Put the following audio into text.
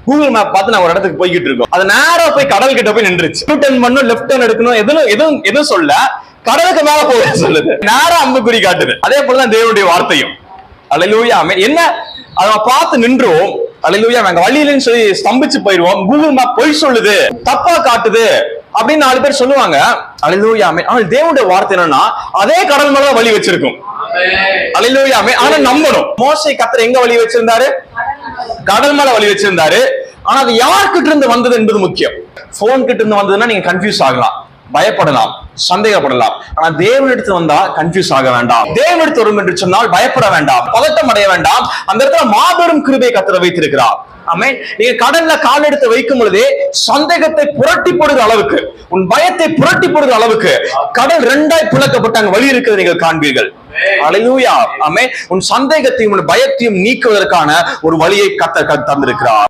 Google map பார்த்து நான் ஒரு இடத்துக்கு போய்கிட்டு இருக்கோம். அது நேரா போய் கடல் கிட்ட போய் நின்றுச்சு. டர்ன் பண்ணணும், லெஃப்ட் டர்ன் எடுக்கணும், எதுவும் சொல்ல, கடலுக்கு மேல போக சொல்லுது. நேரா அம்புக்குறி காட்டுது. அதே போலதான் தேவனுடைய வார்த்தையும். அல்லேலூயா. என்ன அத பார்த்து நின்றோம். அல்லேலூயா. நாங்க வழியிலன்னு சொல்லி ஸ்தம்பிச்சு போயிடுவோம். கூகுள் மேப் பொய் சொல்லுது, தப்பா காட்டுது அப்படின்னு 4 பேர் சொல்லுவாங்க. அல்லேலூயா. ஆனால் தேவனுடைய வார்த்தை என்னன்னா அதே கடல் மேல வழி வச்சிருக்கும். அல்லேலூயா. ஆனா நம்பணும். மோசே கர்த்தர் எங்க வழி வச்சிருந்தாரு? கடல் மேல வழி வச்சிருந்தாரு. ஆனா அது யார்கிட்ட இருந்து வந்தது என்பது முக்கியம். போன் கிட்ட இருந்து வந்ததுன்னா நீங்க கன்ஃபியூஸ் ஆகலாம், பயப்படலாம், சந்தேகப்படலாம். ஆனா தேவனிடத்து வந்தா கன்ஃபியூஸ் ஆக வேண்டாம். தேவனிடத்து வரும் என்று சொன்னால் பயப்பட வேண்டாம், பதட்டம் அடைய வேண்டாம். அந்த இடத்துல மாபெரும் கிருபை கர்த்தர் வைத்திருக்கிறார். ஆமென். நீங்க கடல்ல கால் எடுத்து வைக்கும் பொழுதே சந்தேகத்தை புரட்டி போடுகிற அளவுக்கு, உன் பயத்தை புரட்டி போடுகிற அளவுக்கு கடல் 2ஆய் பிளக்கப்பட்டு அங்க வழி இருக்கிறது நீங்கள் காண்பீர்கள். அல்லேலூயா. ஆமென். உன் சந்தேகத்தையும் உன் பயத்தையும் நீக்குவதற்கான ஒரு வழியை கர்த்தர் தந்திருக்கிறார்.